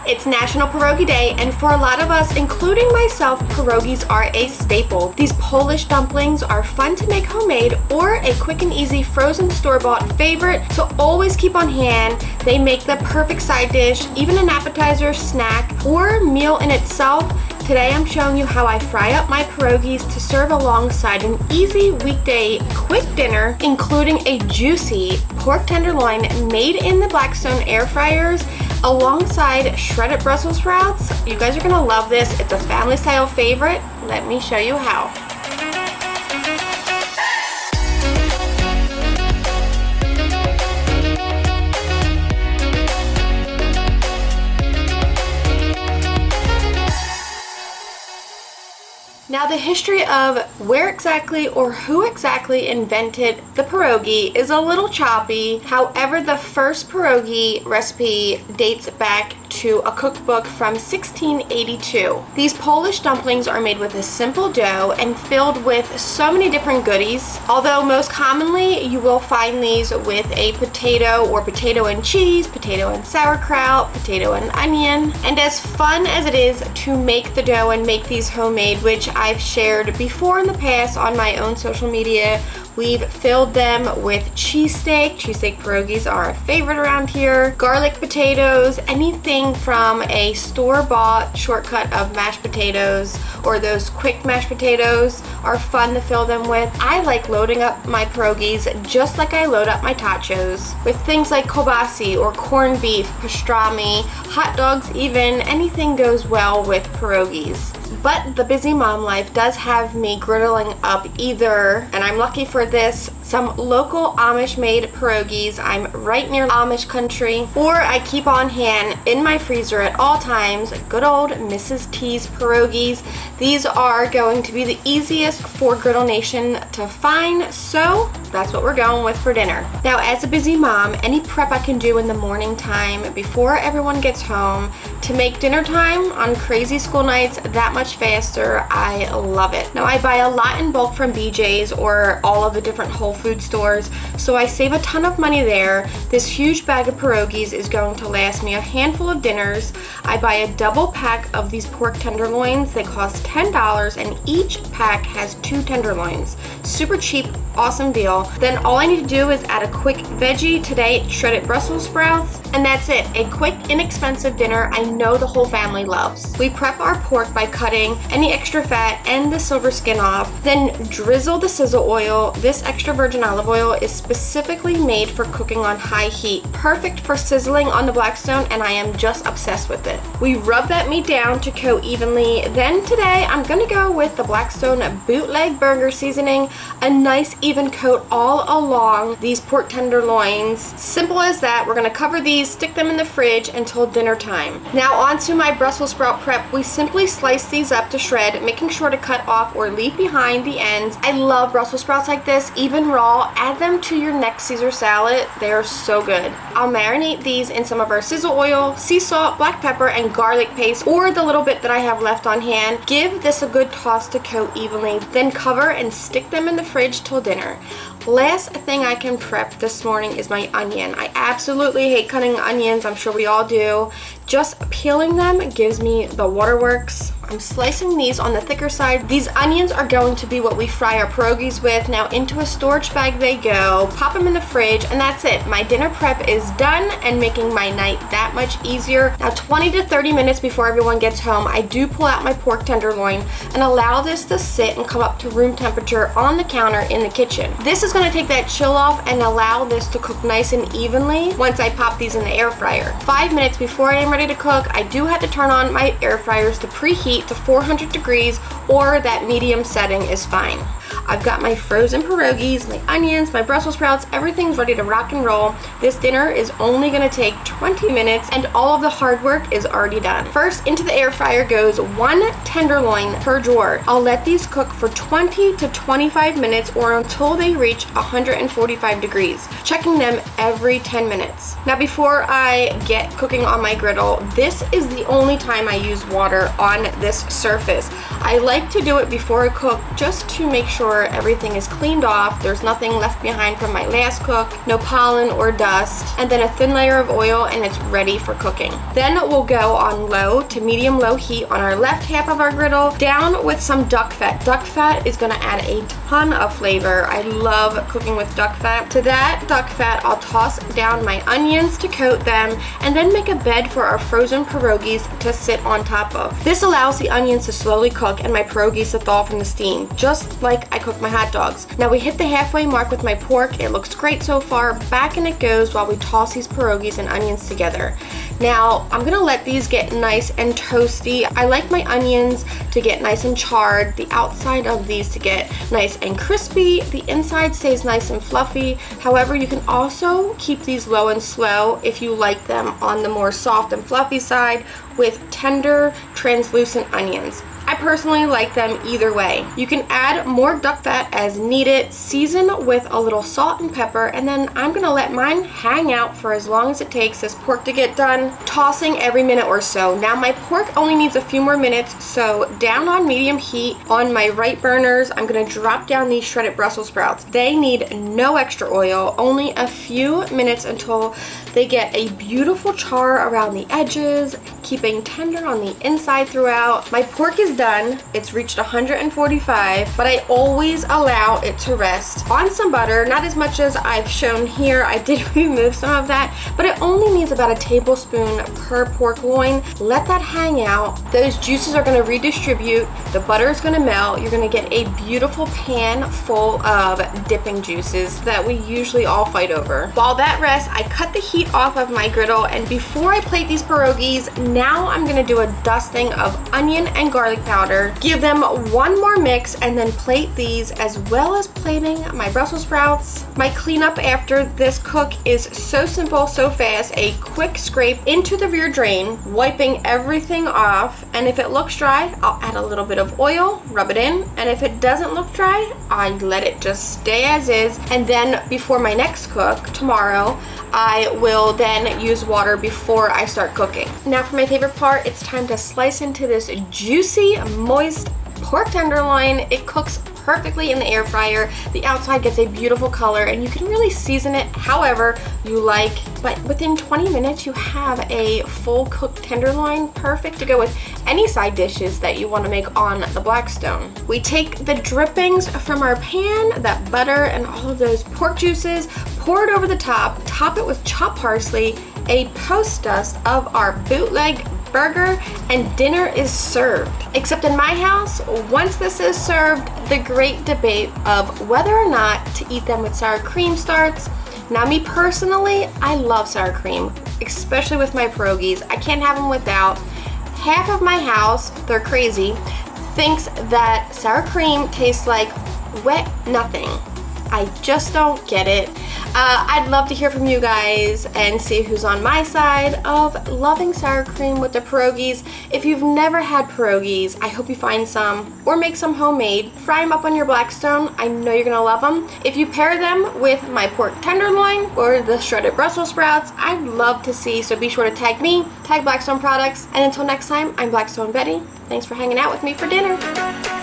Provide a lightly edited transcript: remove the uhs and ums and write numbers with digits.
It's National Pierogi Day, and for a lot of us, including myself, pierogies are a staple. These Polish dumplings are fun to make homemade or a quick and easy frozen store-bought favorite, so always keep on hand. They make the perfect side dish, even an appetizer, snack, or meal in itself. Today I'm showing you how I fry up my pierogies to serve alongside an easy weekday quick dinner, including a juicy pork tenderloin made in the Blackstone air fryers alongside shredded Brussels sprouts. You guys are gonna love this. It's a family style favorite. Let me show you how. Now, the history of where exactly or who exactly invented the pierogi is a little choppy. However, the first pierogi recipe dates back to a cookbook from 1682. These Polish dumplings are made with a simple dough and filled with so many different goodies. Although most commonly you will find these with a potato or potato and cheese, potato and sauerkraut, potato and onion. And as fun as it is to make the dough and make these homemade, which I've shared before in the past on my own social media, we've filled them with cheesesteak. Cheesesteak pierogies are a favorite around here. Garlic potatoes, anything from a store-bought shortcut of mashed potatoes or those quick mashed potatoes are fun to fill them with. I like loading up my pierogies just like I load up my tacos with things like kielbasa or corned beef, pastrami, hot dogs even. Anything goes well with pierogies. But the busy mom life does have me griddling up either, and I'm lucky for this, some local Amish made pierogies. I'm right near Amish country. Or I keep on hand in my freezer at all times good old Mrs. T's pierogies. These are going to be the easiest for Griddle Nation to find, so that's what we're going with for dinner. Now, as a busy mom, any prep I can do in the morning time before everyone gets home to make dinner time on crazy school nights that much faster, I love it. Now, I buy a lot in bulk from BJ's or all of the different Whole Food stores, so I save a ton of money there. This huge bag of pierogies is going to last me a handful of dinners. I buy a double pack of these pork tenderloins. They cost $10 and each pack has 2 tenderloins. Super cheap, awesome deal. Then all I need to do is add a quick veggie, today shredded Brussels sprouts, and that's it. A quick, inexpensive dinner I know the whole family loves. We prep our pork by cutting any extra fat and the silver skin off, then drizzle the sizzle oil. This extra virgin olive oil is specifically made for cooking on high heat, perfect for sizzling on the Blackstone, and I am just obsessed with it. We rub that meat down to coat evenly. Then today I'm gonna go with the Blackstone bootleg burger seasoning, a nice even coat all along these pork tenderloins. Simple as that. We're gonna cover these, stick them in the fridge until dinner time. Now onto my Brussels sprout prep. We simply slice these up to shred, making sure to cut off or leave behind the ends. I love Brussels sprouts like this, even raw. Add them to your next Caesar salad. They are so good. I'll marinate these in some of our sizzle oil, sea salt, black pepper, and garlic paste, or the little bit that I have left on hand. Give this a good toss to coat evenly, then cover and stick them in the fridge till dinner. Last thing I can prep this morning is my onion. I absolutely hate cutting onions. I'm sure we all do. Just peeling them gives me the waterworks. I'm slicing these on the thicker side. These onions are going to be what we fry our pierogies with. Now into a storage bag they go. Pop them in the fridge, and that's it. My dinner prep is done and making my night that much easier. Now 20 to 30 minutes before everyone gets home, I do pull out my pork tenderloin and allow this to sit and come up to room temperature on the counter in the kitchen. This is gonna take that chill off and allow this to cook nice and evenly once I pop these in the air fryer. 5 minutes before I am ready to cook, I do have to turn on my air fryers to preheat to 400 degrees, or that medium setting is fine. I've got my frozen pierogies, my onions, my Brussels sprouts, everything's ready to rock and roll. This dinner is only gonna take 20 minutes and all of the hard work is already done. First, into the air fryer goes 1 tenderloin per drawer. I'll let these cook for 20 to 25 minutes or until they reach 145 degrees, checking them every 10 minutes. Now before I get cooking on my griddle, this is the only time I use water on this surface. I like to do it before I cook just to make sure everything is cleaned off. There's nothing left behind from my last cook, no pollen or dust, and then a thin layer of oil, and it's ready for cooking. Then we'll go on low to medium low heat on our left half of our griddle, down with some duck fat. Duck fat is gonna add a ton of flavor. I love cooking with duck fat. To that duck fat, I'll toss down my onions to coat them, and then make a bed for our frozen pierogies to sit on top of. This allows the onions to slowly cook and my pierogies to thaw from the steam, just like I cook my hot dogs. Now we hit the halfway mark with my pork. It looks great so far. Back and it goes while we toss these pierogies and onions together. Now I'm gonna let these get nice and toasty. I like my onions to get nice and charred, the outside of these to get nice and crispy, the inside stays nice and fluffy. However, you can also keep these low and slow if you like them on the more soft and fluffy side with tender, translucent onions. I personally like them either way. You can add more duck fat as needed, season with a little salt and pepper, and then I'm gonna let mine hang out for as long as it takes this pork to get done, tossing every minute or so. Now my pork only needs a few more minutes, so down on medium heat on my right burners, I'm gonna drop down these shredded Brussels sprouts. They need no extra oil, only a few minutes until they get a beautiful char around the edges, keeping tender on the inside throughout. My pork is done. It's reached 145, but I always allow it to rest on some butter, not as much as I've shown here. I did remove some of that, but it only needs about a tablespoon per pork loin. Let that hang out. Those juices are gonna redistribute. The butter is gonna melt. You're gonna get a beautiful pan full of dipping juices that we usually all fight over. While that rests, I cut the heat off of my griddle, and before I plate these pierogies, now I'm gonna do a dusting of onion and garlic powder, give them one more mix, and then plate these, as well as plating my Brussels sprouts. My cleanup after this cook is so simple, so fast. A quick scrape into the rear drain, wiping everything off, and if it looks dry, I'll add a little bit of oil, rub it in, and if it doesn't look dry, I let it just stay as is, and then before my next cook, tomorrow, I will then use water before I start cooking. Now for my favorite part, it's time to slice into this juicy, moist pork tenderloin. It cooks perfectly in the air fryer. The outside gets a beautiful color, and you can really season it however you like. But within 20 minutes, you have a full cooked tenderloin, perfect to go with any side dishes that you want to make on the Blackstone. We take the drippings from our pan, that butter and all of those pork juices, pour it over the top, top it with chopped parsley, a post dust of our bootleg burger, and dinner is served. Except in my house, once this is served, the great debate of whether or not to eat them with sour cream starts. Now me personally, I love sour cream, especially with my pierogies. I can't have them without. Half of my house, they're crazy, thinks that sour cream tastes like wet nothing. I just don't get it. I'd love to hear from you guys and see who's on my side of loving sour cream with the pierogies. If you've never had pierogies, I hope you find some or make some homemade. Fry them up on your Blackstone. I know you're gonna love them. If you pair them with my pork tenderloin or the shredded Brussels sprouts, I'd love to see, so be sure to tag me, tag Blackstone Products, and until next time, I'm Blackstone Betty. Thanks for hanging out with me for dinner.